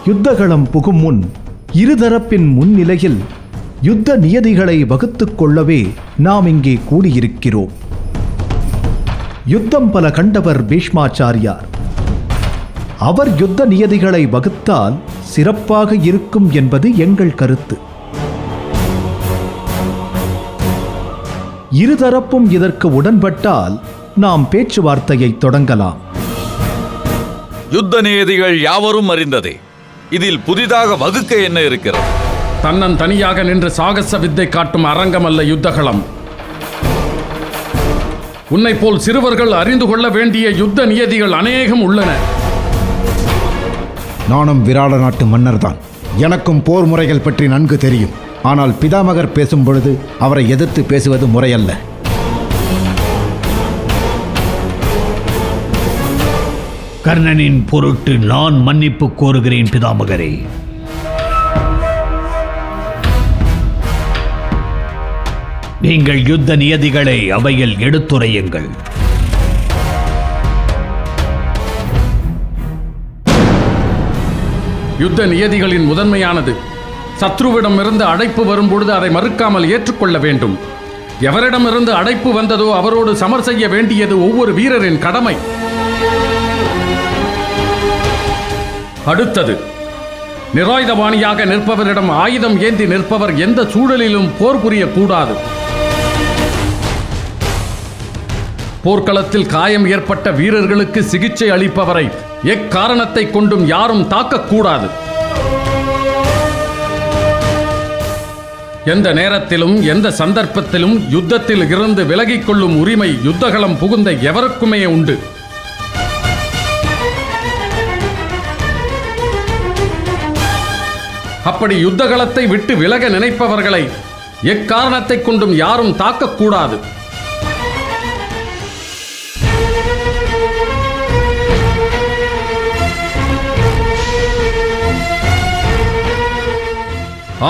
யுத்தகளம் புகும் முன் இருதரப்பின் முன்னிலையில் யுத்த நியதிகளை வகுத்துக் கொள்ளவே நாம் இங்கே கூடியிருக்கிறோம். யுத்தம் பல கண்டவர் பீஷ்மாச்சாரியார். அவர் யுத்த நியதிகளை வகுத்தால் சிறப்பாக இருக்கும் என்பது எங்கள் கருத்து. இருதரப்பும் இதற்கு உடன்பட்டால் நாம் பேச்சுவார்த்தையை தொடங்கலாம். யுத்த நியதிகள் யாவரும் அறிந்ததே. இதில் புதிதாக வகுக்க என்ன இருக்கிறது? தன்னன் தனியாக நின்று சாகச வித்தை காட்டும் அரங்கம் அல்ல யுத்தகளம். உன்னை போல் சிறுவர்கள் அறிந்து கொள்ள வேண்டிய யுத்த நியதிகள் அநேகம் உள்ளன. நானும் விராட நாட்டு மன்னர்தான். எனக்கும் போர் முறைகள் பற்றி நன்கு தெரியும். ஆனால் பிதாமகர் பேசும் பொழுது அவரை எதிர்த்து பேசுவது முறையல்ல. கர்ணனின் பொருட்டு நான் மன்னிப்பு கோருகிறேன் பிதாமகரே. நீங்கள் யுத்த நியதிகளை அவையில் எடுத்துரையுங்கள். யுத்த நியதிகளின் முதன்மையானது சத்ருவிடமிருந்து அழைப்பு வரும்பொழுது அதை மறுக்காமல் ஏற்றுக்கொள்ள வேண்டும். எவரிடமிருந்து அழைப்பு வந்ததோ அவரோடு சமர் செய்ய வேண்டியது ஒவ்வொரு வீரரின் கடமை. அடுத்தது, நிராயுதபாணியாக நிற்பவரிடம் ஆயுதம் ஏந்தி நிற்பவர் எந்த சூழலிலும் போர் புரியக்கூடாது. போர்க்களத்தில் காயம் ஏற்பட்ட வீரர்களுக்கு சிகிச்சை அளிப்பவரை எக்காரணத்தை கொண்டும் யாரும் தாக்கக்கூடாது. எந்த நேரத்திலும் எந்த சந்தர்ப்பத்திலும் யுத்தத்தில் இருந்து விலகிக் கொள்ளும் உரிமை யுத்தகளம் புகுந்த எவருக்குமே உண்டு. அப்படி யுத்தகளத்தை விட்டு விலக நினைப்பவர்களை எக்காரணத்தை கொண்டும் யாரும் தாக்கக்கூடாது.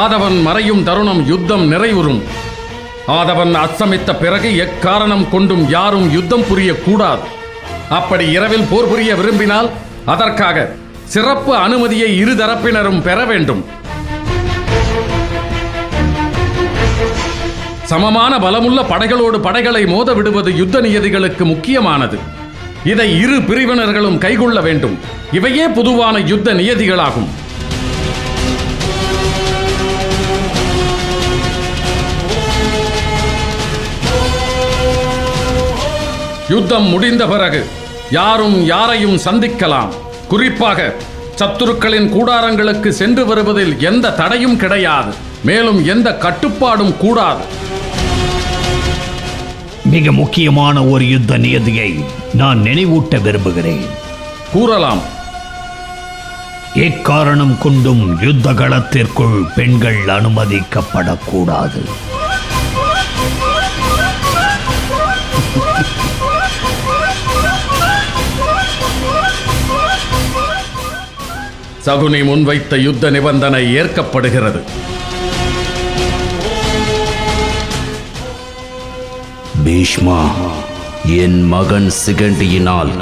ஆதவன் மறையும் தருணம் யுத்தம் நிறைவுறும். ஆதவன் அஸ்தமித்த பிறகு எக்காரணம் கொண்டும் யாரும் யுத்தம் புரியக்கூடாது. அப்படி இரவில் போர் புரிய விரும்பினால் அதற்காக சிறப்பு அனுமதியை இருதரப்பினரும் பெற வேண்டும். சமமான பலமுள்ள படைகளோடு படைகளை மோத விடுவது யுத்த நியதிகளுக்கு முக்கியமானது. இதை இரு பிரிவினர்களும் கைக்கொள்ள வேண்டும். இவையே பொதுவான யுத்த நியதிகளாகும். யுத்தம் முடிந்த பிறகு யாரும் யாரையும் சந்திக்கலாம். குறிப்பாக சத்துருக்களின் கூடாரங்களுக்கு சென்று வருவதில் எந்த தடையும் கிடையாது. மேலும் எந்த கட்டுப்பாடும் கூடாது. மிக முக்கியமான ஒரு யுத்த நியதியை நான் நினைவூட்ட விரும்புகிறேன். கூறலாம். எக்காரணம் கொண்டும் யுத்த களத்திற்குள் பெண்கள் அனுமதிக்கப்படக்கூடாது. சகுனி முன்வைத்த யுத்த நிபந்தனை ஏற்கப்படுகிறது. பீஷ்மா, என் மகன் சிகண்டியினால்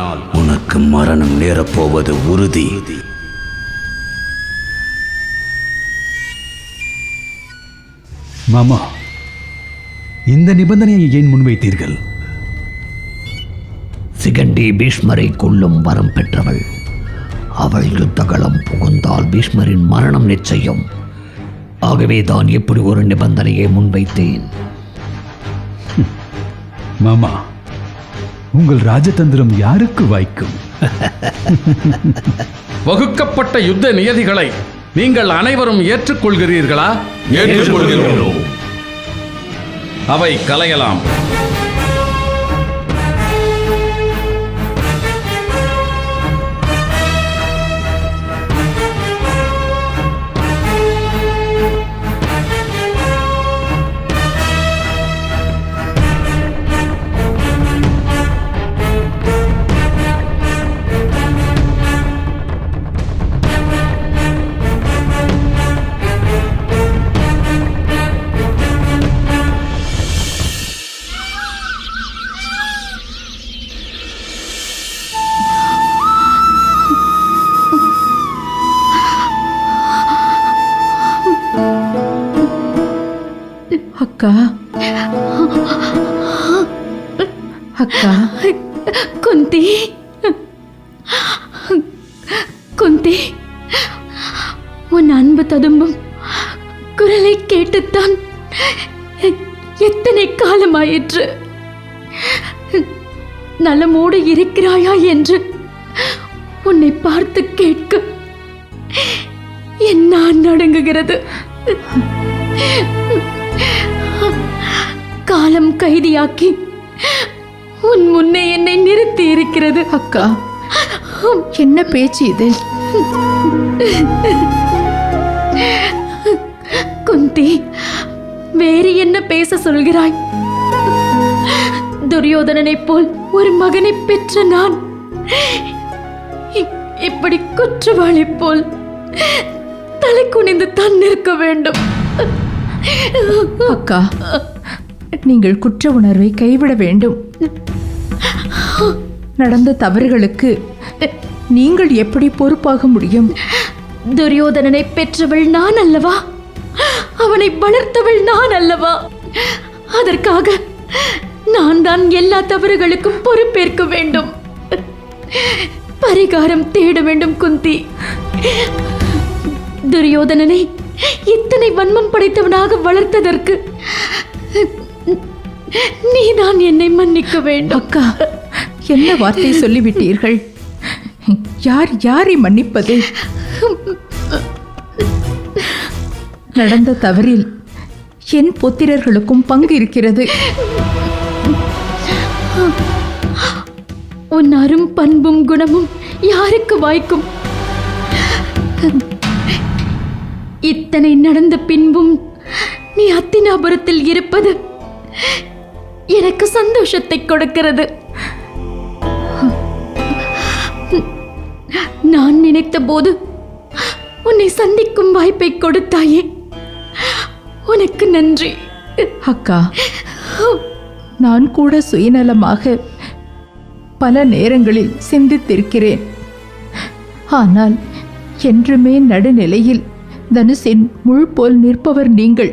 உனக்கு மரணம் நேரப்போவது உறுதி. மாமா, இந்த நிபந்தனையை ஏன் முன்வைத்தீர்கள்? சிகண்டி பீஷ்மரை கொல்லும் வரம் பெற்றவள். அவள் யுத்தகளம் புகுந்தால் பீஷ்மரின் மரணம் நிச்சயம். ஆகவே தான் எப்படி ஒரு நிபந்தனையை முன்வைத்தேன். மாமா, உங்கள் ராஜதந்திரம் யாருக்கு வாய்க்கும்? வகுக்கப்பட்ட யுத்த நியதிகளை நீங்கள் அனைவரும் ஏற்றுக்கொள்கிறீர்களா? ஏற்றுக்கொள்கிறோம். அவை கலையலாம். அக்கா அக்கா குந்தி, குந்தி, உன் அன்பு ததும்பும் குரலை கேட்டுத்தான் எத்தனை காலமாயிற்று. நலமோடு இருக்கிறாயா என்று உன்னை பார்த்து கேட்க என் நான் நடுங்குகிறது. காலம் கைதியாக்கி உன் முன்னே என்னை நிறுத்தி இருக்கிறது. அக்கா, என்ன பேச்சு இது? குந்தி, வேறு என்ன பேச சொல்கிறாய்? துரியோதனனைப் போல் ஒரு மகனை பெற்ற நான் இப்படி குற்றவாளி போல் தலை குனிந்து தான் நிற்க வேண்டும். அக்கா, நீங்கள் குற்ற உணர்வை கைவிட வேண்டும். நடந்த தவறுகளுக்கு நீங்கள் எப்படி பொறுப்பாக முடியும்? துரியோதனனை பெற்றவள் நான் அல்லவா? அவனை வளர்த்தவள் நான் அல்லவா? அதற்காக நான் தான் எல்லா தவறுகளுக்கும் பொறுப்பேற்க வேண்டும். பரிகாரம் தேட வேண்டும் குந்தி. துரியோதனனை இத்தனை வன்மம் படைத்தவனாக வளர்த்ததற்கு நீதான் என்னை மன்னிக்க வேண்டும். அக்கா, என்ன வார்த்தை சொல்லிவிட்டீர்கள்? யார் யாரை மன்னிப்பது? நடந்த தவறில் என் புத்திரர்களுக்கும் பங்கு இருக்கிறது. உன் அரும் பண்பும் குணமும் யாருக்கு வாய்க்கும்? இத்தனை நடந்த பின்பும் நீ அத்தினாபுரத்தில் இருப்பது எனக்கு சந்தோஷத்தை கொடுக்கிறது. நான் நினைத்த போது உன்னை சந்திக்கும் வாய்ப்பை கொடுத்தாயே, உனக்கு நன்றி. அக்கா, நான் கூட சுயநலமாக பல நேரங்களில் சிந்தித்திருக்கிறேன். ஆனால் என்றுமே நடுநிலையில் தனுஷின் முள் போல் நிற்பவர் நீங்கள்.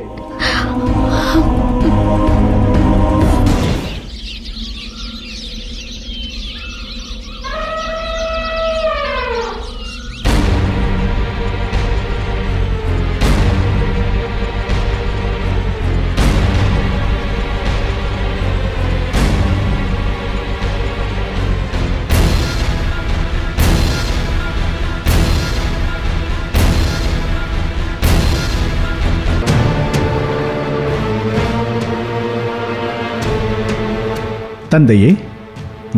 தந்தையே,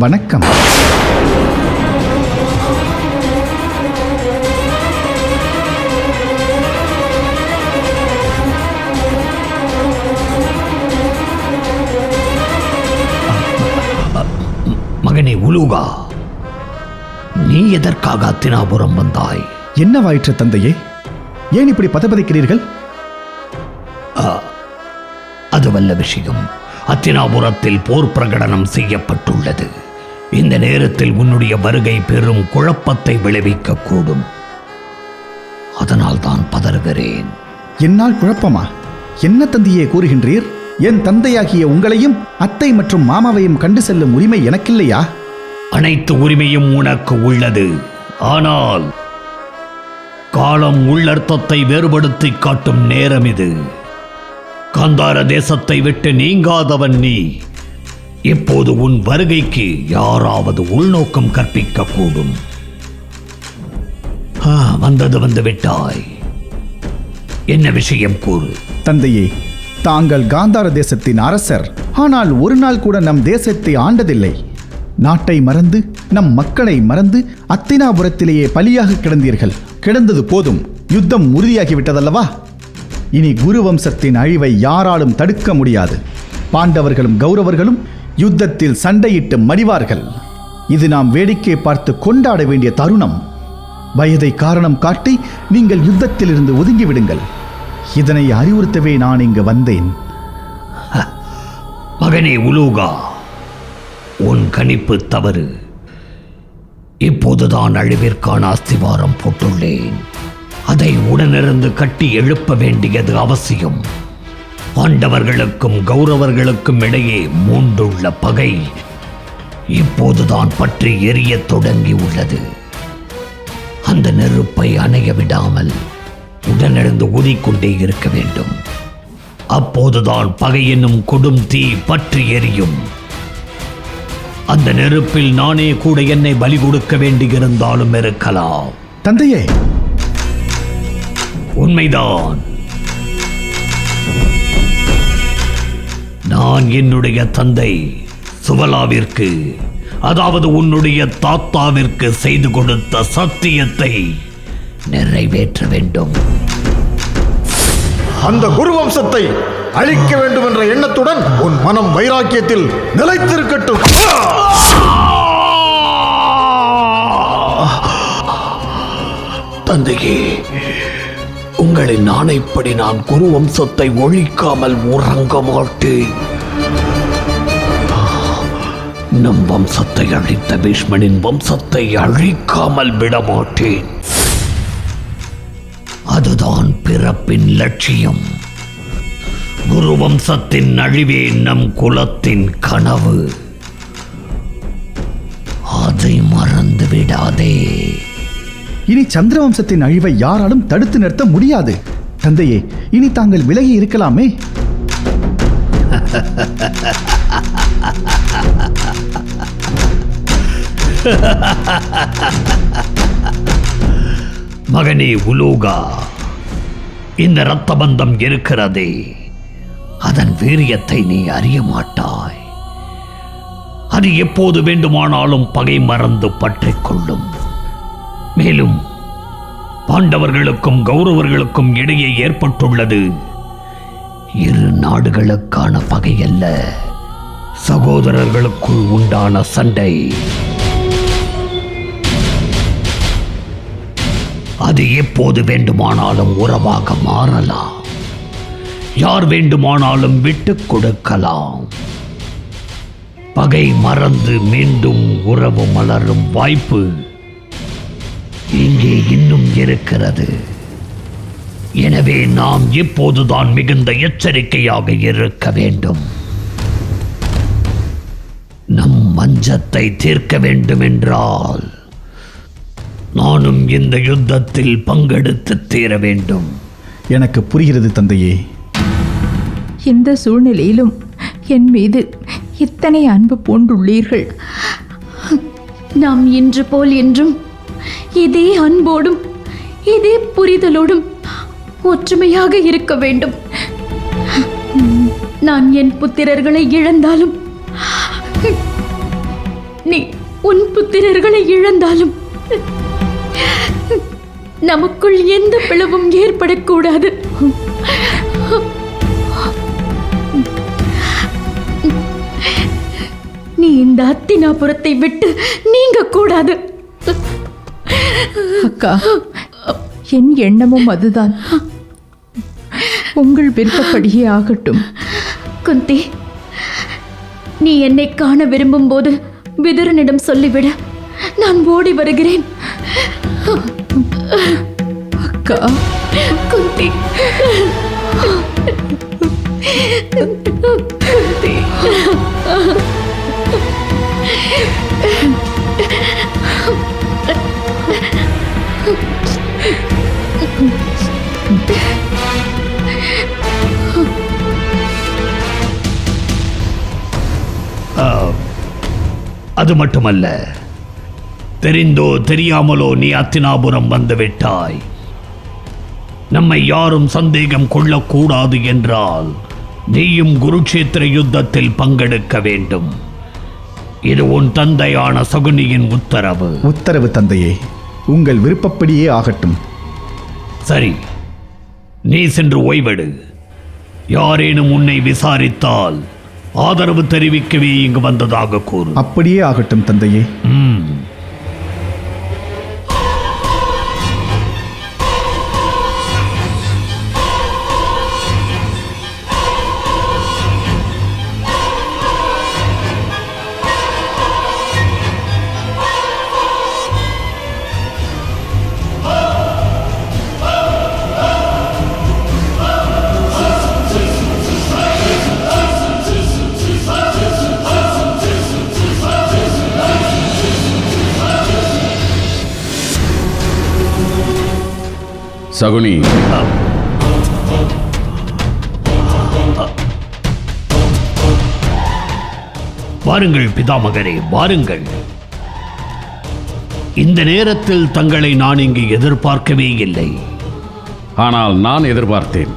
வணக்கம். மகனே உலூகா, நீ எதற்காக அத்தினாபுரம் வந்தாய்? என்னவாயிற்று தந்தையே? ஏன் இப்படி பதபதிக்கிறீர்கள்? அதுவல்ல விஷயம். அத்தினாபுரத்தில் போர் பிரகடனம் செய்யப்பட்டுள்ளது. இந்த நேரத்தில் உன்னுடைய வருகை பெரும் குழப்பத்தை விளைவிக்க கூடும். அதனால் தான் பதறுகிறேன். என்னால் குழப்பமா? என்ன தந்தையே கூறுகின்றீர்? என் தந்தையாகிய உங்களையும் அத்தை மற்றும் மாமாவையும் கண்டு செல்லும் உரிமை எனக்கில்லையா? அனைத்து உரிமையும் உனக்கு உள்ளது. ஆனால் காலம் உள்ளர்த்தத்தை வேறுபடுத்தி காட்டும் நேரம் இது. காந்தார தேசத்தை விட்டு நீங்காதவன் நீ. இப்போது உன் வருகைக்கு யாராவது உள்நோக்கம் கற்பிக்க கூடும். வந்தது வந்து விட்டாய். என்ன விஷயம் கூறு. தந்தையே, தாங்கள் காந்தார தேசத்தின் அரசர். ஆனால் ஒரு நாள் கூட நம் தேசத்தை ஆண்டதில்லை. நாட்டை மறந்து நம் மக்களை மறந்து அத்தினாபுரத்திலேயே பலியாக கிடந்தீர்கள். கிடந்தது போதும். யுத்தம் உறுதியாகிவிட்டதல்லவா? இனி குரு வம்சத்தின் அழிவை யாராலும் தடுக்க முடியாது. பாண்டவர்களும் கௌரவர்களும் யுத்தத்தில் சண்டையிட்டு மடிவார்கள். இது நாம் வேடிக்கை பார்த்து கொண்டாட வேண்டிய தருணம். வயதை காரணம் காட்டி நீங்கள் யுத்தத்திலிருந்து ஒதுங்கிவிடுங்கள். இதனை அறிவுறுத்தவே நான் இங்கு வந்தேன். மகனே உலூகா, உன் கணிப்பு தவறு. இப்போதுதான் அழிவிற்கான அஸ்திவாரம் போட்டுள்ளேன். அதை உடனிருந்து கட்டி எழுப்ப வேண்டியது அவசியம். பாண்டவர்களுக்கும் கௌரவர்களுக்கும் இடையே மூண்டுள்ள பகை இப்போதுதான் பற்றி எரியத் தொடங்கி உள்ளது. அந்த நெருப்பை அணைய விடாமல் உடனெழுந்து ஊதிக்கொண்டே இருக்க வேண்டும். அப்போதுதான் பகை என்னும் கொடும் தீ பற்றி எரியும். அந்த நெருப்பில் நானே கூட என்னை பலி கொடுக்க வேண்டியிருந்தாலும் இருக்கலாம். தந்தையே, உண்மைதான். நான் என்னுடைய தந்தை சுவலாவிற்கு, அதாவது உன்னுடைய தாத்தாவிற்கு செய்து கொடுத்த சத்தியத்தை நிறைவேற்ற வேண்டும். அந்த குரு வம்சத்தை அழிக்க வேண்டும் என்ற எண்ணத்துடன் உன் மனம் வைராக்கியத்தில் நிலைத்திருக்கட்டும். தந்தையே, உங்களின் ஆணைப்படி நான் குரு வம்சத்தை ஒழிக்காமல் உறங்க மாட்டேன். நம் வம்சத்தை அழித்த பீஷ்மனின் வம்சத்தை அழிக்காமல் விடமாட்டேன். அதுதான் பிறப்பின் லட்சியம். குரு வம்சத்தின் அழிவே நம் குலத்தின் கனவு. அதை மறந்து விடாதே. இனி சந்திரவம்சத்தின் அழிவை யாராலும் தடுத்து நிறுத்த முடியாது. தந்தையே, இனி தாங்கள் விலகி இருக்கலாமே. மகனே உலோகா, இந்த இரத்த பந்தம் இருக்கிறதே, அதன் வீரியத்தை நீ அறிய மாட்டாய். அது எப்போது வேண்டுமானாலும் பகை மறந்து பற்றிக் கொள்ளும். மேலும் பாண்டவர்களுக்கும் கௌரவர்களுக்கும் இடையே ஏற்பட்டுள்ளது இரு நாடுகளுக்கான பகை அல்ல, சகோதரர்களுக்குள் உண்டான சண்டை. அது எப்போது வேண்டுமானாலும் உறவாக மாறலாம். யார் வேண்டுமானாலும் விட்டுக் கொடுக்கலாம். பகை மறந்து மீண்டும் உறவு மலரும் வாய்ப்பு இங்கே இன்னும் இருக்கிறது. எனவே நாம் இப்போதுதான் மிகுந்த எச்சரிக்கையாக இருக்க வேண்டும். நம் மஞ்சத்தை தீர்க்க வேண்டும் என்றால் நானும் இந்த யுத்தத்தில் பங்கெடுத்து தீர வேண்டும். எனக்கு புரிகிறது தந்தையே. இந்த சூழ்நிலையிலும் என் மீது இத்தனை அன்பு பூண்டுள்ளீர்கள். நாம் இன்று போல் என்றும் இதே அன்போடும் இதே புரிதலோடும் ஒற்றுமையாக இருக்க வேண்டும். நான் என் புத்திரர்களை இழந்தாலும், நீ உன் புத்திரர்களை இழந்தாலும் நமக்குள் எந்த பிளவும் ஏற்படக்கூடாது. நீ இந்த அத்தினாபுரத்தை விட்டு நீங்க கூடாது. அக்கா, என் எண்ணமும் அதுதான். உங்கள் விருப்பப்படியே ஆகட்டும். குந்தி, நீ என்னை காண விரும்பும் போது விதுரனிடம் சொல்லிவிட, நான் ஓடி வருகிறேன். அக்கா, குந்தி, குந்தி. அது மட்டுமல்ல, தெரிந்தோ தெரியாமலோ நீ அத்தினாபுரம் வந்துவிட்டாய். நம்மை யாரும் சந்தேகம் கொள்ளக்கூடாது என்றால் நீயும் குருட்சேத்திர யுத்தத்தில் பங்கெடுக்க வேண்டும். இது உன் தந்தையான சகுனியின் உத்தரவு. உத்தரவு தந்தையே, உங்கள் விருப்பப்படியே ஆகட்டும். சரி, நீ சென்று ஓய்வெடு. யாரேனும் உன்னை விசாரித்தால் ஆதரவு தெரிவிக்கவே இங்கு வந்ததாக கூறு. அப்படியே ஆகட்டும் தந்தையே. சகுனி, வாருங்கள் பிதாமகரே, வாருங்கள். இந்த நேரத்தில் தங்களை நான் இங்கு எதிர்பார்க்கவே இல்லை. ஆனால் நான் எதிர்பார்த்தேன்.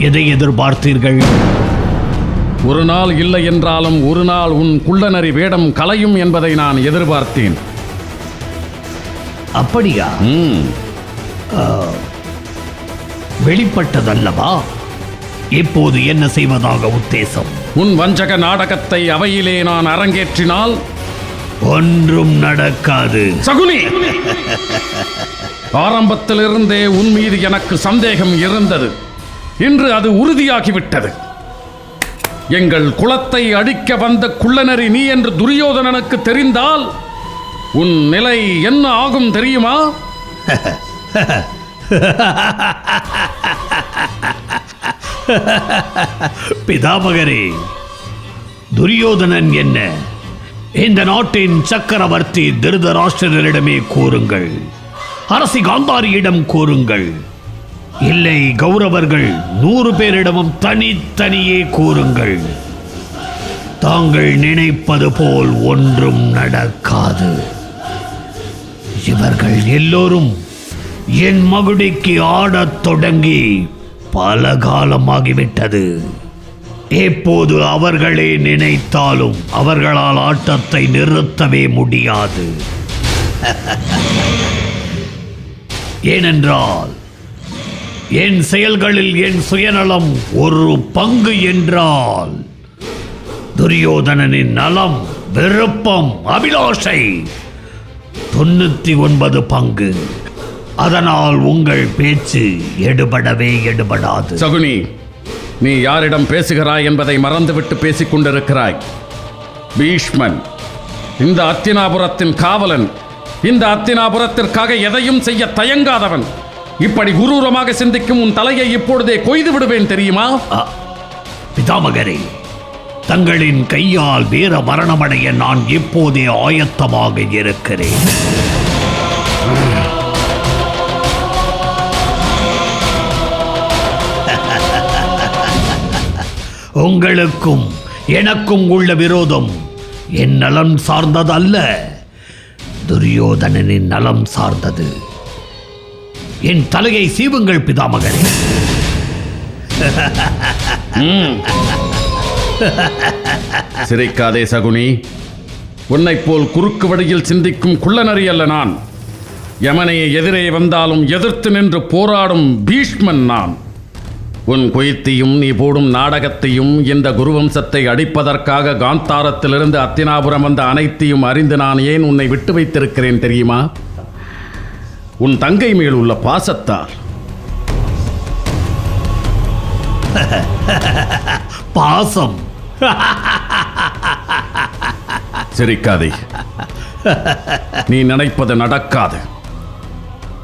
எதை எதிர்பார்த்தீர்கள்? ஒரு நாள் இல்லை என்றாலும் ஒரு நாள் உன் குள்ளநரி வேடம் கலையும் என்பதை நான் எதிர்பார்த்தேன். அப்படியா? வெளிப்பட்டதல்லவா? இப்போது என்ன செய்வதாக உத்தேசம்? உன் வஞ்சக நாடகத்தை அவையிலே நான் அரங்கேற்றினால் ஒன்றும் நடக்காது. சகுனி, ஆரம்பத்திலிருந்தே உன் மீது எனக்கு சந்தேகம் இருந்தது. இன்று அது உறுதியாகிவிட்டது. எங்கள் குலத்தை அடிக்க வந்த குள்ளநரி நீ என்று துரியோதனனுக்கு தெரிந்தால் உன் நிலை என்ன ஆகும் தெரியுமா? பிதாமகரே, துரியோதனன் என்ன? இந்த நாட்டின் சக்கரவர்த்தி திருதராஷ்டிரரிடமே கூறுங்கள், அரசி காந்தாரியிடம் கூறுங்கள், இல்லை கௌரவர்கள் 100 பேரிடமும் தனித்தனியே கூறுங்கள். தாங்கள் நினைப்பது போல் ஒன்றும் நடக்காது. இவர்கள் எல்லோரும் என் மகுடிக்கு ஆடத் தொடங்கி பல காலமாகிவிட்டது. எப்போது அவர்களே நினைத்தாலும் அவர்களால் ஆட்டத்தை நிறுத்தவே முடியாது. ஏனென்றால் என் செயல்களில் என் சுயநலம் ஒரு பங்கு என்றால் துரியோதனனின் நலம், விருப்பம், அபிலாஷை 99 பங்கு. அதனால் உங்கள் பேச்சு எடுபடவே எடுபடாது. சகுனி, நீ யாரிடம் பேசுகிறாய் என்பதை மறந்துவிட்டு பேசிக் கொண்டிருக்கிறாய். பீஷ்மன் இந்த அத்தினாபுரத்தின் காவலன், இந்த அத்தினாபுரத்திற்காக எதையும் செய்ய தயங்காதவன். இப்படி குரூரமாக சிந்திக்கும் உன் தலையை இப்பொழுதே கொய்து விடுவேன் தெரியுமா? பிதாமகரே, தங்களின் கையால் வீர மரணமடைய நான் இப்போதே ஆயத்தமாக இருக்கிறேன். உங்களுக்கும் எனக்கும் உள்ள விரோதம் என் நலம் சார்ந்தது அல்ல, துரியோதனனின் நலம் சார்ந்தது. என் தலையை சீவுங்கள் பிதாமகரே. சிரிக்காதே சகுனி. உன்னைப் போல் குறுக்கு வழியில் சிந்திக்கும் குள்ளநரி அல்ல நான். யமனையை எதிரே வந்தாலும் எதிர்த்து நின்று போராடும் பீஷ்மன் நான். உன் குயத்தையும் நீ போடும் நாடகத்தையும் இந்த குருவம்சத்தை அடிப்பதற்காக காந்தாரத்திலிருந்து அத்தினாபுரம் வந்த அனைத்தையும் அறிந்து நான் ஏன் உன்னை விட்டு வைத்திருக்கிறேன் தெரியுமா? உன் தங்கை மேல் உள்ள பாசத்தால். பாசம்? சிரிக்காதே. நீ நினைப்பது நடக்காது.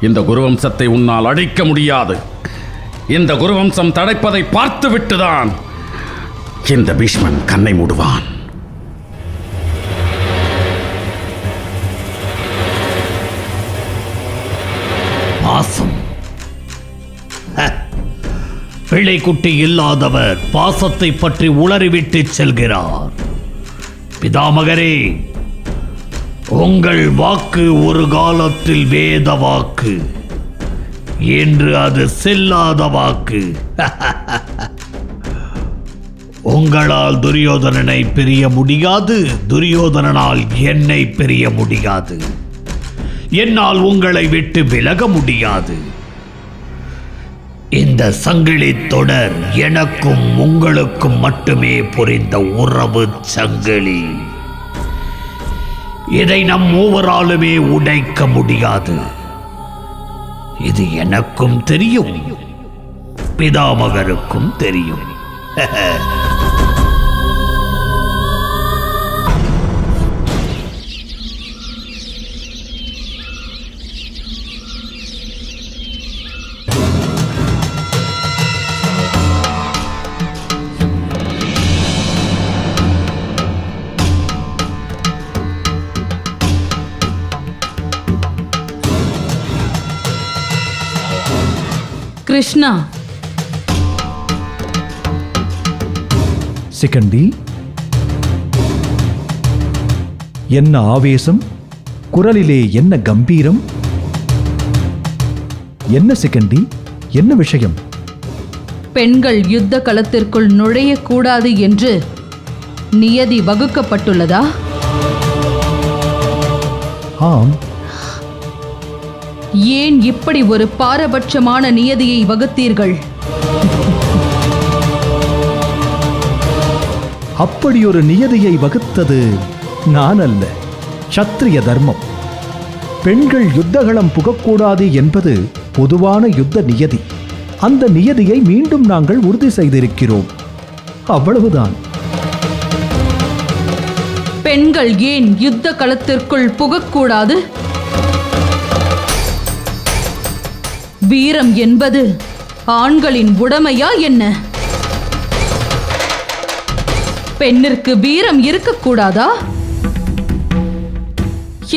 இந்த குருவம்சத்தை உன்னால் அழிக்க முடியாது. இந்த குருவம்சம் தடைப்பதை பார்த்துவிட்டுதான் இந்த பீஷ்மன் கண்ணை மூடுவான். பாசம்? பிள்ளைக்குட்டி இல்லாதவர் பாசத்தை பற்றி உளறிவிட்டு செல்கிறார். பிதாமகரே, உங்கள் வாக்கு ஒரு காலத்தில் வேத வாக்கு, என்று அது செல்லாத வாக்கு. உங்களால் துரியோதனனை பிரிய முடியாது, துரியோதனனால் என்னை பிரிய முடியாது, என்னால் உங்களை விட்டு விலக முடியாது. இந்த சங்கிலி தொடர் எனக்கும் உங்களுக்கும் மட்டுமே புரிந்த உறவு சங்கிலி. இதை நம் மூவராலுமே உடைக்க முடியாது. இது எனக்கும் தெரியும், பிதாமகருக்கும் தெரியும். கிருஷ்ணா, சிகண்டி, என்ன ஆவேசம், குரலிலே என்ன கம்பீரம்! என்ன சிகண்டி, என்ன விஷயம்? பெண்கள் யுத்த களத்திற்குள் நுழையக்கூடாது என்று நியதி வகுக்கப்பட்டுள்ளதா? ஆம். ஏன் இப்படி ஒரு பாரபட்சமான நியதியை வகுத்தீர்கள்? அப்படியொரு நியதியை வகுத்தது நான் அல்ல, சத்திரிய தர்மம். பெண்கள் யுத்தகளம் புகக்கூடாது என்பது பொதுவான யுத்த நியதி. அந்த நியதியை மீண்டும் நாங்கள் உறுதி செய்திருக்கிறோம், அவ்வளவுதான். பெண்கள் ஏன் யுத்த களத்திற்குள் புகக்கூடாது? வீரம் என்பது ஆண்களின் உடைமையா என்ன? பெண்ணிற்கு வீரம் இருக்கக்கூடாதா?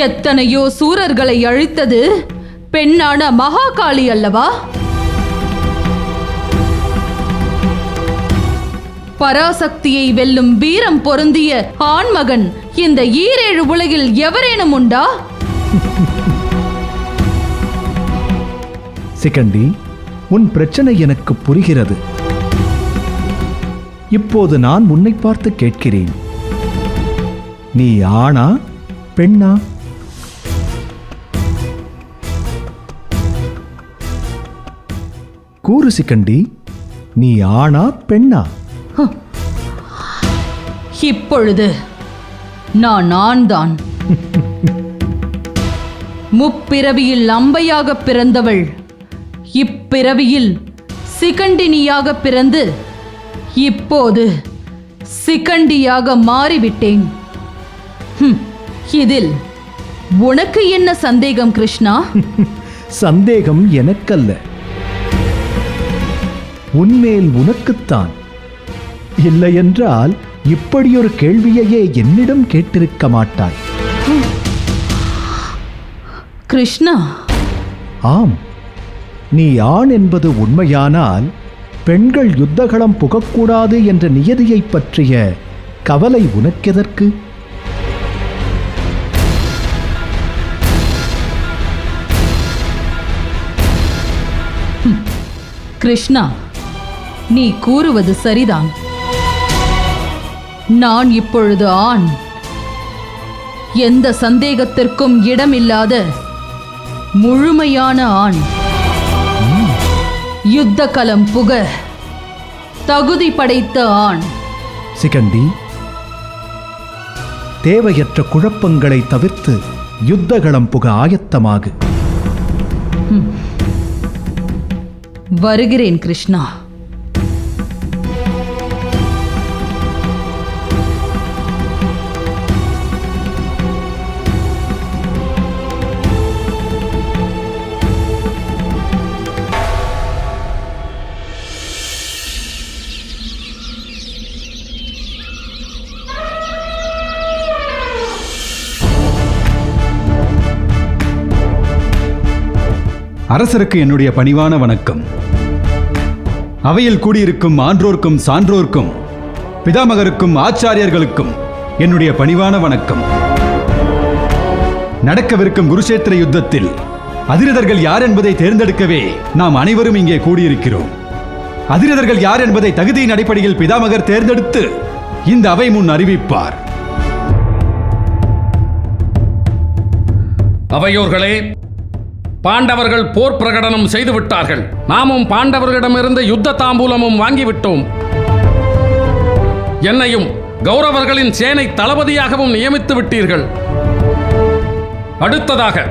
எத்தனையோ சூரர்களை அழித்தது பெண்ணான மகாகாளி அல்லவா? பராசக்தியை வெல்லும் வீரம் பொருந்திய ஆண்மகன் இந்த ஈரேழு உலகில் எவரேனும் உண்டா? சிகண்டி, உன் பிரச்சனை எனக்கு புரிகிறது. இப்போது நான் உன்னை பார்த்து கேட்கிறேன், நீ ஆணா பெண்ணா? கூறு சிகண்டி, நீ ஆணா பெண்ணா? இப்பொழுது நான் ஆண்தான். முப்பிறவியில் அம்பையாக பிறந்தவள் இப்பிறவியில் சிகண்டினியாக பிறந்து இப்போது சிகண்டியாக மாறிவிட்டேன். இதில் உனக்கு என்ன சந்தேகம் கிருஷ்ணா? சந்தேகம் எனக்கல்ல, உன்மேல் உனக்குத்தான். இல்லையென்றால் இப்படியொரு கேள்வியையே என்னிடம் கேட்டிருக்க மாட்டாய். கிருஷ்ணா, ஆம், நீ ஆண் என்பது உண்மையானால் பெண்கள் யுத்தகளம் புகக்கூடாது என்ற நியதியை பற்றிய கவலை உனக்கெதற்கு? கிருஷ்ணா, நீ கூறுவது சரிதான். நான் இப்பொழுது ஆண். எந்த சந்தேகத்திற்கும் இடமில்லாத முழுமையான ஆண். யுத்த களம் புக தகுதி படைத்த ஆண். சிகண்டி, தேவையற்ற குழப்பங்களை தவிர்த்து யுத்தகளம் புக ஆயத்தமாகு. வருகிறேன் கிருஷ்ணா. அரசருக்கு என்னுடைய பணிவான வணக்கம். அவையில் கூடியிருக்கும் ஆன்றோர்க்கும் சான்றோர்க்கும் பிதாமகருக்கும் ஆச்சாரியர்களுக்கும் என்னுடைய பணிவான வணக்கம். நடக்கவிருக்கும் குருஷேத்திர யுத்தத்தில் அதிரதர்கள் யார் என்பதை தேர்ந்தெடுக்கவே நாம் அனைவரும் இங்கே கூடியிருக்கிறோம். அதிரதர்கள் யார் என்பதை தகுதியின் அடிப்படையில் பிதாமகர் தேர்ந்தெடுத்து இந்த அவை முன் அறிவிப்பார். அவையோர்களே, பாண்டவர்கள் போர் பிரகடனம் செய்துவிட்டார்கள். நாமும் பாண்டவர்களிடமிருந்து யுத்த தாம்பூலமும் வாங்கிவிட்டோம். என்னையும் கௌரவர்களின் சேனை தளபதியாகவும் நியமித்து விட்டீர்கள். அடுத்ததாக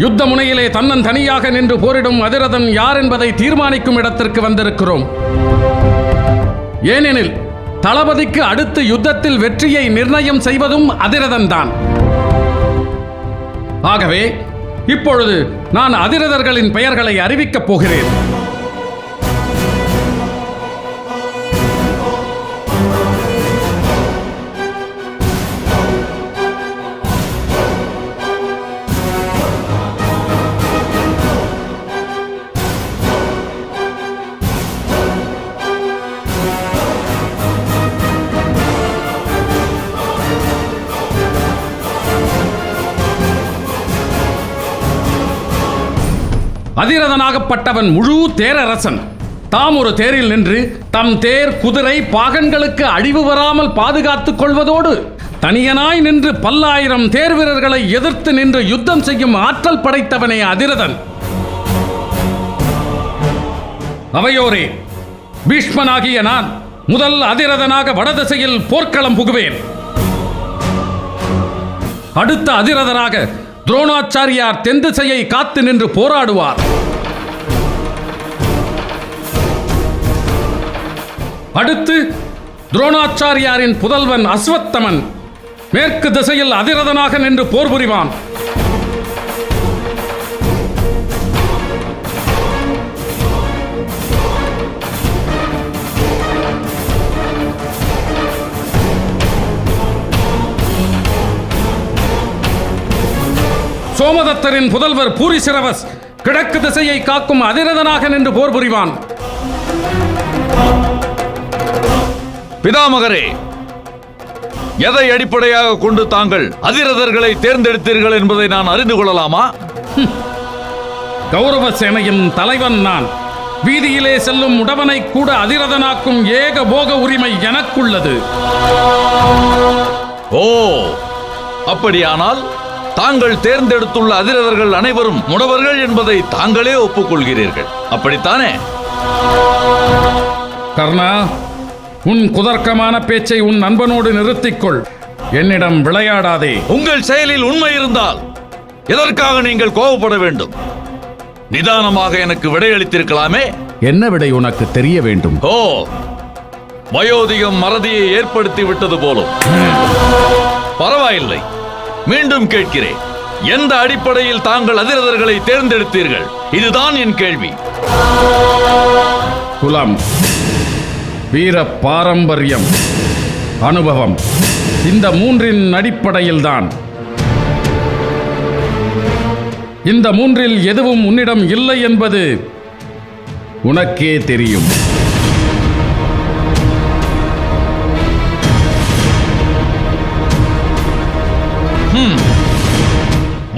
யுத்த முனையிலே தன்னன் தனியாக நின்று போரிடும் அதிரதன் யார் என்பதை தீர்மானிக்கும் இடத்திற்கு வந்திருக்கிறோம். ஏனெனில் தளபதிக்கு அடுத்து யுத்தத்தில் வெற்றியை நிர்ணயம் செய்வதும் அதிரதன் தான். ஆகவே இப்பொழுது நான் அதிரதர்களின் பெயர்களை அறிவிக்கப் போகிறேன். அதிரதனாகப்பட்டவன் முழு தேரரசன். தாம் ஒரு தேரில் நின்று தம் தேர் குதிரை பாகன்களுக்கு அழிவு வராமல் பாதுகாத்துக் கொள்வதோடு தனியனாய் நின்று பல்லாயிரம் தேர் வீரர்களை எதிர்த்து நின்று யுத்தம் செய்யும் ஆற்றல் படைத்தவனே அதிரதன். அவையோரே, பீஷ்மனாகிய நான் முதல் அதிரதனாக வடதிசையில் போர்க்களம் புகுவேன். அடுத்த அதிரதனாக துரோணாச்சாரியார் தென் திசையை காத்து நின்று போராடுவார். அடுத்து துரோணாச்சாரியாரின் புதல்வன் அஸ்வத்தமன் மேற்கு திசையில் அதிரதனாக நின்று போர் புரிவான். சோமதத்தரின் புதல்வர் பூரிசிரவஸ் கிழக்கு திசையை காக்கும் அதிரதனாக நின்று போர் புரிவான். பிதாமகரே, எதை அடிப்படையாக கொண்டு தாங்கள் அதிரதர்களை தேர்ந்தெடுத்தீர்கள் என்பதை நான் அறிந்து கொள்ளலாமா? கௌரவ சேனையின் தலைவன் நான். வீதியிலே செல்லும் உடவனை கூட அதிரதனாக்கும் ஏக போக உரிமை எனக்குள்ளது. ஓ, அப்படியானால் தாங்கள் தேர்ந்தெடுத்துள்ள அதிரதர்கள் அனைவரும் முடவர்கள் என்பதை தாங்களே ஒப்புக்கொள்கிறீர்கள், அப்படித்தானே? கர்ணா, உன் குதர்க்கமான பேச்சை உன் நண்பனோடு நிறுத்திக்கொள். என்னிடம் விளையாடாதே. உங்கள் செயலில் உண்மை இருந்தால் எதற்காக நீங்கள் கோபப்பட வேண்டும்? நிதானமாக எனக்கு விடையளித்திருக்கலாமே. என்ன விடை உனக்கு தெரிய வேண்டும்? ஓ, வயோதிகம் மறதியை ஏற்படுத்தி விட்டது போலும். பரவாயில்லை, மீண்டும் கேட்கிறேன். எந்த அடிப்படையில் தாங்கள் அதிரதர்களை தேர்ந்தெடுத்தீர்கள்? இதுதான் என் கேள்வி. குலம், வீர பாரம்பரியம், அனுபவம், இந்த மூன்றின் அடிப்படையில்தான். இந்த மூன்றில் எதுவும் உன்னிடம் இல்லை என்பது உனக்கே தெரியும்.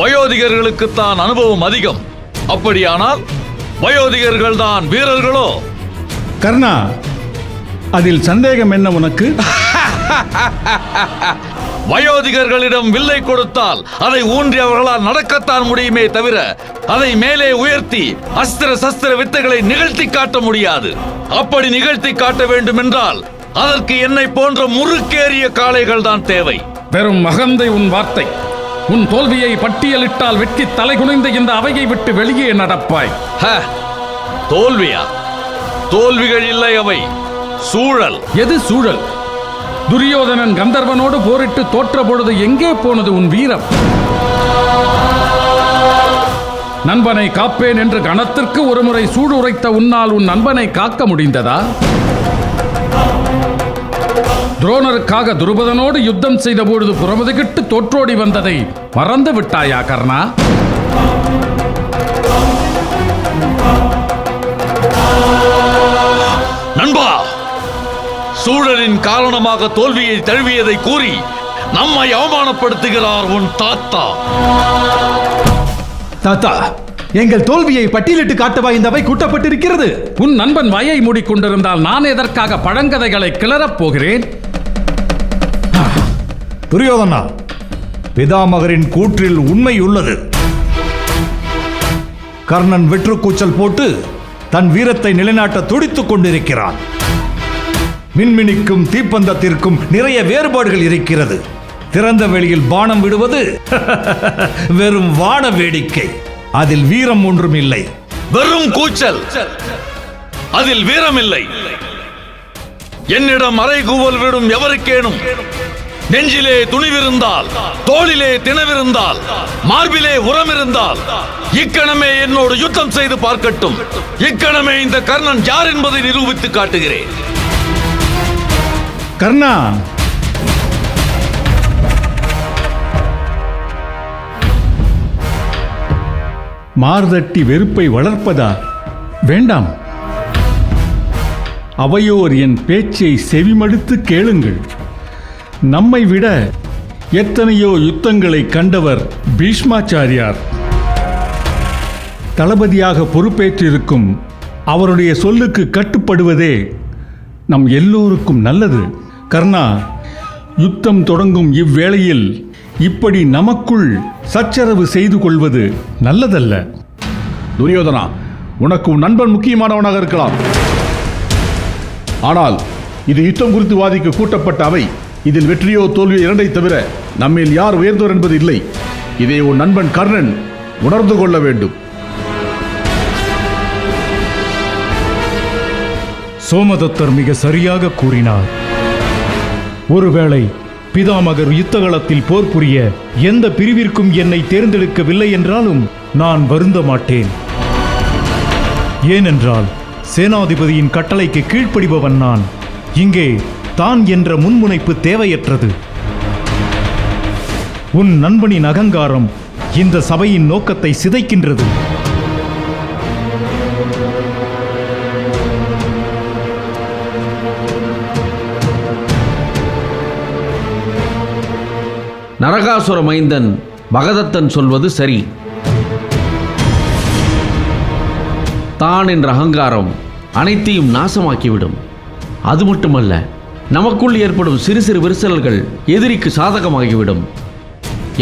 வயோதிகர்களுக்குத்தான் அனுபவம் அதிகம். அப்படியானால் வயோதிகர்கள் தான் வீரர்களோ? கர்ணா, அதில் சந்தேகம் என்ன உனக்கு? வயோதிகர்களிடம் வில்லை கொடுத்தால் அதை ஊன்றி அவர்களால் நடக்கத்தான் முடியுமே தவிர அதை மேலே உயர்த்தி அஸ்திர சஸ்திர வித்தைகளை நிகழ்த்தி காட்ட முடியாது. அப்படி நிகழ்த்தி காட்ட வேண்டும் என்றால் அதற்கு என்னை போன்ற முறுக்கேறிய காளைகள் தான் தேவை. வெறும் மகந்தை உன் வார்த்தை. உன் தோல்வியை பட்டியலிட்டால் வெட்டி தலைகுனிந்த இந்த அவையை விட்டு வெளியே நடப்பாய். தோல்வியா? தோல்விகள் இல்லை, அவை சூழல். எது சூழல்? துரியோதனன் கந்தர்வனோடு போரிட்டு தோற்ற பொழுது எங்கே போனது உன் வீரம்? நண்பனை காப்பேன் என்று கணத்திற்கு ஒருமுறை சூடு உரைத்த உன்னால் உன் நண்பனை காக்க முடிந்ததா? துரோணருக்காக துருபதனோடு யுத்தம் செய்த பொழுது புறமுதுகிட்டு தோற்றோடி வந்ததை மறந்து விட்டாயா கர்ணா? நண்பா, சூழலின் காரணமாக தோல்வியை தழுவியதை கூறி நம்மை அவமானப்படுத்துகிறார் உன் தாத்தா. தாத்தா, எங்கள் தோல்வியை பட்டியலிட்டு காட்டவா இந்த அவை கூட்டப்பட்டிருக்கிறது? உன் நண்பன் வாயை மூடிக்கொண்டிருந்தால் நான் எதற்காக பழங்கதைகளை கிளறப் போகிறேன்? துரியோதனா, பிதாமகரின் கூற்றில் உண்மை உள்ளது. கர்ணன் வெற்றுக்கூச்சல் போட்டு தன் வீரத்தை நிலைநாட்ட துடித்துக் கொண்டிருக்கிறான். மின்மினிக்கும் தீப்பந்தத்திற்கும் நிறைய வேறுபாடுகள் இருக்கிறது. திறந்த வெளியில் பானம் விடுவது வெறும் வான வேடிக்கை. அதில் வீரம் ஒன்றும் இல்லை. வெறும் கூச்சல், அதில் வீரம் இல்லை. என்னிடம் அறைகூவல் விடும் எவருக்கேனும் நெஞ்சிலே துணிவிருந்தால், தோளிலே திணவிருந்தால், மார்பிலே உரமிருந்தால் இக்கணமே என்னோடு யுத்தம் செய்து பார்க்கட்டும். இக்கணமே இந்த கர்ணன் யார் என்பதை நிரூபித்து காட்டுகிறேன். கர்ணா, மார்தட்டி வெறுப்பை வளர்ப்பதா? வேண்டாம். அவையோர் என் பேச்சை செவிமடுத்து கேளுங்கள். நம்மை விட எத்தனையோ யுத்தங்களை கண்டவர் பீஷ்மாச்சாரியார். தளபதியாக பொறுப்பேற்றிருக்கும் அவருடைய சொல்லுக்கு கட்டுப்படுவதே நம் எல்லோருக்கும் நல்லது. கர்ணா, யுத்தம் தொடங்கும் இவ்வேளையில் இப்படி நமக்குள் சச்சரவு செய்து கொள்வது நல்லதல்ல. துரியோதனா, உனக்கு உன் நண்பன் முக்கியமானவனாக இருக்கலாம். ஆனால் இது யுத்தம் குறித்து வாதிக்க கூட்டப்பட்ட அவை. இதில் வெற்றியோ தோல்வியோ இரண்டை தவிர நம்மில் யார் உயர்ந்தோர் என்பது இல்லை. இதை உன் நண்பன் கர்ணன் உணர்ந்து கொள்ள வேண்டும். சோமதத்தர் மிக சரியாக கூறினார். ஒருவேளை பிதாமகர் யுத்தகலத்தில் போர் புரிய எந்த பிரிவிற்கும் என்னை தேர்ந்தெடுக்கவில்லை என்றாலும் நான் வருந்த மாட்டேன். ஏனென்றால் சேனாதிபதியின் கட்டளைக்கு கீழ்ப்படிபவன் நான். இங்கே தான் என்ற முன்முனைப்பு தேவையற்றது. உன் நண்பனின் அகங்காரம் இந்த சபையின் நோக்கத்தை சிதைக்கின்றது. நரகாசுர மைந்தன் பகதத்தன் சொல்வது சரி. தான் என்ற அகங்காரம் அனைத்தையும் நாசமாக்கிவிடும். அது மட்டுமல்ல, நமக்குள் ஏற்படும் சிறு சிறு விரிசல்கள் எதிரிக்கு சாதகமாகிவிடும்.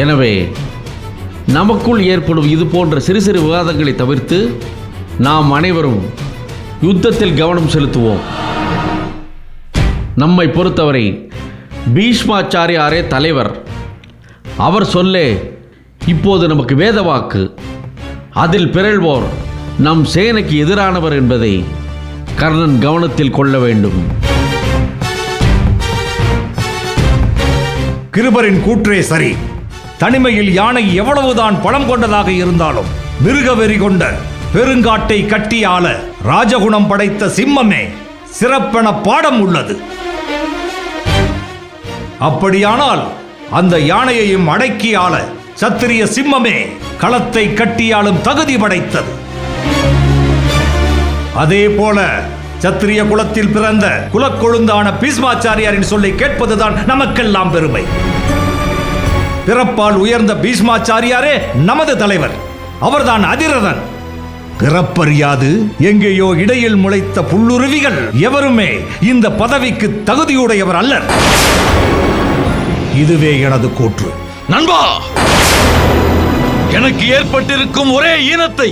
எனவே நமக்குள் ஏற்படும் இது போன்ற சிறு சிறு விவாதங்களை தவிர்த்து நாம் அனைவரும் யுத்தத்தில் கவனம் செலுத்துவோம். நம்மை பொறுத்தவரை பீஷ்மாச்சாரியாரே தலைவர். அவர் சொல்லே இப்போது நமக்கு வேதவாக்கு. அதில் பிறழ்வோர் நம் சேனைக்கு எதிரானவர் என்பதை கர்ணன் கவனத்தில் கொள்ள வேண்டும். கிருபரின் கூற்றே சரி. தனிமையில் யானை எவ்வளவுதான் பலம் கொண்டதாக இருந்தாலும் மிருகவெறி கொண்ட பெருங்காட்டை கட்டி ஆள ராஜகுணம் படைத்த சிம்மமே சிறப்பென பாடம் உள்ளது. அப்படியானால் அந்த யானையையும் அடக்கி ஆள சத்திரிய சிம்மமே களத்தை கட்டியாளும் தகுதி படைத்தது. அதே போல சத்திரிய குலத்தில் பிறந்த குலக்கொழுந்தான பீஷ்மாச்சாரியாரின் சொல்லை கேட்பதுதான் நமக்கெல்லாம் பெருமை. பிறப்பால் உயர்ந்த பீஷ்மாச்சாரியாரே நமது தலைவர். அவர்தான் அதிரதன். பிறப்பறியாது எங்கேயோ இடையில் முளைத்த புல்லுருவிகள் எவருமே இந்த பதவிக்கு தகுதியுடையவர் அல்லர். இதுவே எனது கூற்று. நண்பா, எனக்கு ஏற்பட்டிருக்கும் ஒரே ஈனத்தை,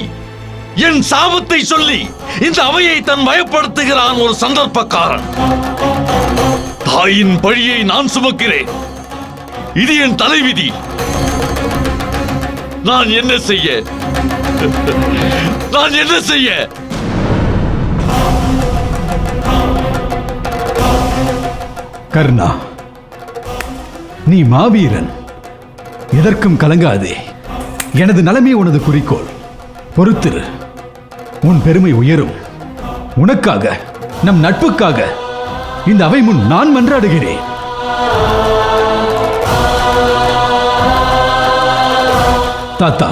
என் சாபத்தை சொல்லி இந்த அவையை தன் பயப்படுத்துகிறான் ஒரு சந்தர்ப்பக்காரன். தாயின் பழியை நான் சுமக்கிறேன். இது என் தலைவிதி. நான் என்ன செய்ய? நான் என்ன செய்ய? கர்ணா, நீ மாவீரன். எதற்கும் கலங்காதே. எனது நலமே உனது குறிக்கோள். பொறுத்திரு, உன் பெருமை உயரும். உனக்காக, நம் நட்புக்காக இந்த அவை முன் நான் மன்றாடுகிறேன். தாத்தா,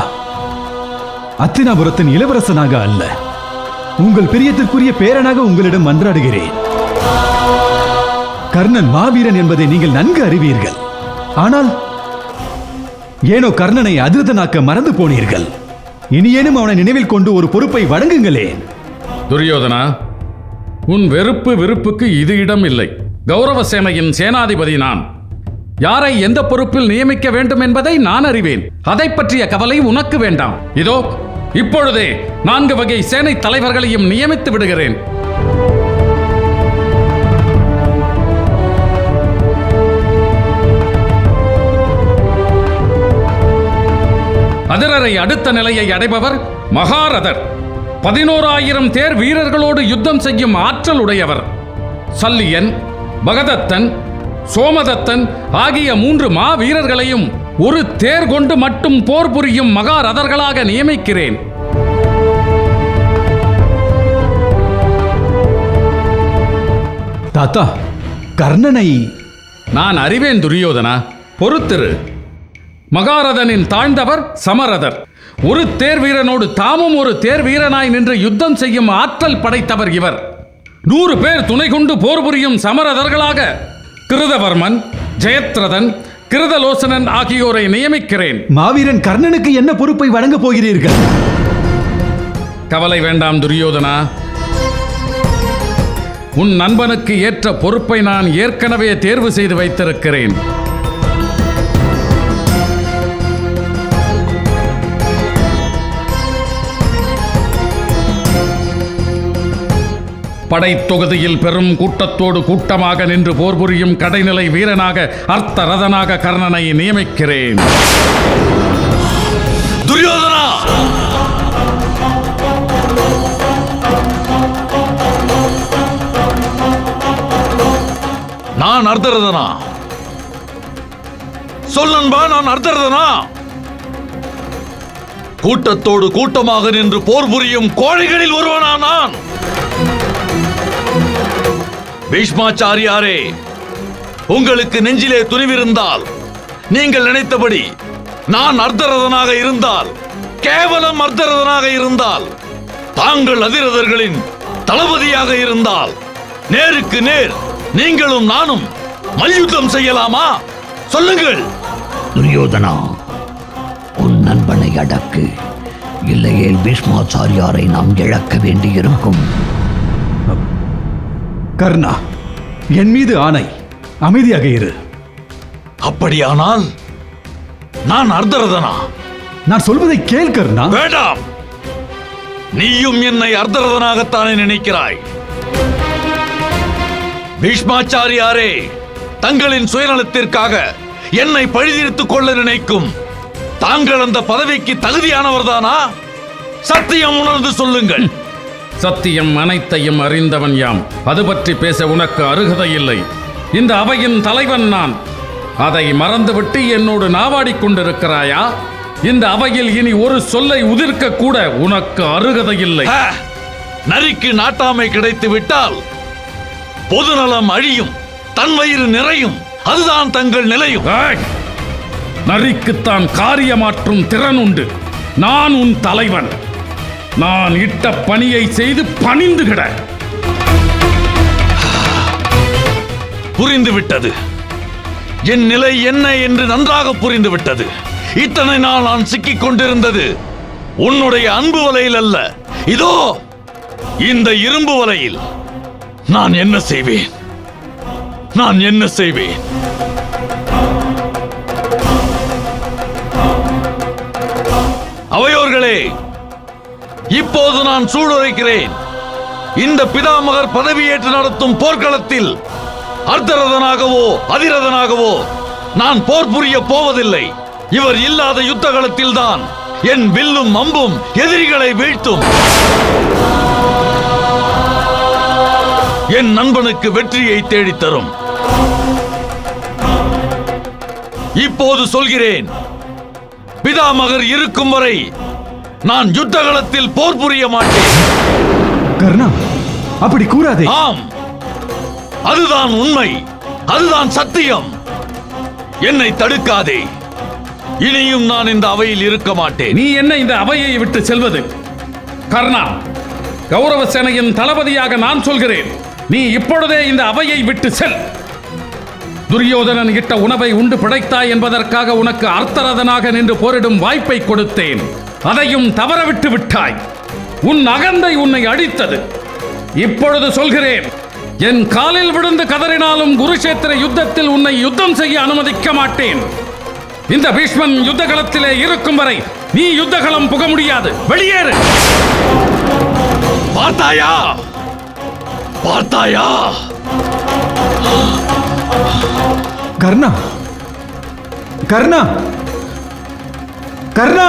அத்தினாபுரத்தின் இளவரசனாக அல்ல, உங்கள் பிரியத்திற்குரிய பேரனாக உங்களிடம் மன்றாடுகிறேன். கர்ணன் மாவீரன் என்பதை நீங்கள் நன்கு அறிவீர்கள். ஆனால் ஏனோ கர்ணனை அதிரதனாக்க மறந்து போனீர்கள். இனியேனும் அவனை நினைவில் கொண்டு ஒரு பொறுப்பை வழங்குங்களேன். துரியோதனா, உன் வெறுப்பு விருப்புக்கு இது இடம் இல்லை. கௌரவ சேனையின் சேனாதிபதி நான். யாரை எந்த பொறுப்பில் நியமிக்க வேண்டும் என்பதை நான் அறிவேன். அதை பற்றிய கவலை உனக்கு வேண்டாம். இதோ இப்பொழுதே 4 வகை சேனை தலைவர்களையும் நியமித்து விடுகிறேன். அதிரரை அடுத்த நிலையை அடைபவர் மகாரதர். 11,000 தேர் வீரர்களோடு யுத்தம் செய்யும் ஆற்றல் உடையவர். சல்லியன், பகதத்தன், சோமதத்தன் ஆகிய 3 மா வீரர்களையும் ஒரு தேர் கொண்டு மட்டும் போர் புரியும் மகாரதர்களாக நியமிக்கிறேன். தாத்தா, கர்ணனை நான் அறிவேன் துரியோதனா, பொறுத்திரு. மகாரதனின் தாழ்ந்தவர் சமரதர். ஒரு தேர் வீரனோடு தாமும் ஒரு தேர் வீரனாய் நின்று யுத்தம் செய்யும் ஆற்றல் படைத்தவர் இவர். 100 பேர் துணை கொண்டு போர் புரியும் சமரதர்களாக கிருதவர்மன், ஜெயத்ரதன், கிருதலோசனன் ஆகியோரை நியமிக்கிறேன். மாவீரன் கர்ணனுக்கு என்ன பொறுப்பை வழங்கப் போகிறீர்கள்? கவலை வேண்டாம் துரியோதனா. உன் நண்பனுக்கு ஏற்ற பொறுப்பை நான் ஏற்கனவே தேர்வு செய்து வைத்திருக்கிறேன். படைத்தொகுதியில் பெரும் கூட்டத்தோடு கூட்டமாக நின்று போர் புரியும் கடைநிலை வீரனாக அர்த்தரதனாக கர்ணனை நியமிக்கிறேன். துரியோதனா! நான் அர்த்தரதனா? சொல் நண்பா, நான் அர்த்தரதனா? கூட்டத்தோடு கூட்டமாக நின்று போர் புரியும் கோழைகளில் ஒருவனா நான்? பீஷ்மாச்சாரியாரே, உங்களுக்கு நெஞ்சிலே துணிவிருந்தால், நீங்கள் நினைத்தபடி நான் அர்த்தரதனாக இருந்தால், கேவலம் அர்த்தரதனாக இருந்தால், தாங்கள் அதிரதர்களின் தளபதியாக இருந்தால், நேருக்கு நேர் நீங்களும் நானும் மல்யுத்தம் செய்யலாமா? சொல்லுங்கள். துரியோதனா, உன் நண்பனை அடக்கு, இல்லையேல் பீஷ்மாச்சாரியாரை நாம் இழக்க வேண்டியிருக்கும். கர்ணா, என் மீது ஆணை, அமைதியாக இரு. அப்படியானால் நான் அர்த்தரதனா? நான் சொல்வதை கேள் கர்ணா. வேண்டாம். நீயும் என்னை அர்த்தரதனாகத்தானே நினைக்கிறாய்? பீஷ்மாச்சாரியாரே, தங்களின் சுயநலத்திற்காக என்னை பழிதீர்த்துக் கொள்ள நினைக்கும் தாங்கள் அந்த பதவிக்கு தகுதியானவர்தானா? சத்தியம் உணர்ந்து சொல்லுங்கள். சத்தியம் அனைத்தையும் அறிந்தவன் யாம். அது பற்றி பேச உனக்கு அருகதை இல்லை. இந்த அவையின் தலைவன் நான். அதை மறந்துவிட்டு என்னோடு நாவாடிக் கொண்டிருக்கிறாயா? இந்த அவையில் இனி ஒரு சொல்லை உதிர்க்க கூட உனக்கு அருகதை இல்லை. நரிக்கு நாட்டாமை கிடைத்து விட்டால் பொதுநலம் அழியும், தன் வயிறு நிறையும். அதுதான் தங்கள் நிலையும். நரிக்குத்தான் காரியமாற்றும் திறன் உண்டு. நான் உன் தலைவன். நான் இட்ட பணியை செய்து பணிந்து கிட. புரிந்துவிட்டது. என் நிலை என்ன என்று நன்றாக புரிந்துவிட்டது. இத்தனை நாள் நான் சிக்கிக் கொண்டிருந்தது உன்னுடைய அன்பு வலையில் அல்ல, இதோ இந்த இரும்பு வலையில். நான் என்ன செய்வேன்? நான் என்ன செய்வேன்? அவையோர்களே, இப்போது நான் சூளுரைக்கிறேன். இந்த பிதாமகர் பதவியேற்று நடத்தும் போர்க்களத்தில் அர்த்தரதனாகவோ அதிரதனாகவோ நான் போர் புரிய போவதில்லை. இவர் இல்லாத யுத்த களத்தில் தான் என் வில்லும் அம்பும் எதிரிகளை வீழ்த்தும். என் நண்பனுக்கு வெற்றியை தேடித்தரும். இப்போது சொல்கிறேன், பிதாமகர் இருக்கும் வரை நான் யுத்த களத்தில் போர் புரிய மாட்டேன். கர்ணா, அப்படி கூறாதே. ஆம், அதுதான் உண்மை, அதுதான் சத்தியம். என்னை தடுக்காதே. இனியும் நான் இந்த அவையில் இருக்க மாட்டேன். நீ என்ன இந்த அவையை விட்டு செல்வது? கர்ணா, கௌரவ சேனையின் தளபதியாக நான் சொல்கிறேன், நீ இப்பொழுதே இந்த அவையை விட்டு செல். துரியோதனன் இட்ட உணவை உண்டு பிழைத்தாய் என்பதற்காக உனக்கு அர்த்தரதனாக நின்று போரிடும் வாய்ப்பை கொடுத்தேன். அதையும் தவறவிட்டு விட்டாய். உன் அகந்தை உன்னை அடித்தது. இப்பொழுது சொல்கிறேன், என் காலில் விழுந்து கதறினாலும் குருஷேத்திர யுத்தத்தில் உன்னை யுத்தம் செய்ய அனுமதிக்க மாட்டேன். இந்த பீஷ்மன் யுத்த களத்திலே இருக்கும் வரை நீ யுத்த களம் புக முடியாது. வெளியேறு. பார்த்தாயா? பார்த்தாயா? கர்ணா, கர்ணா, கர்ணா!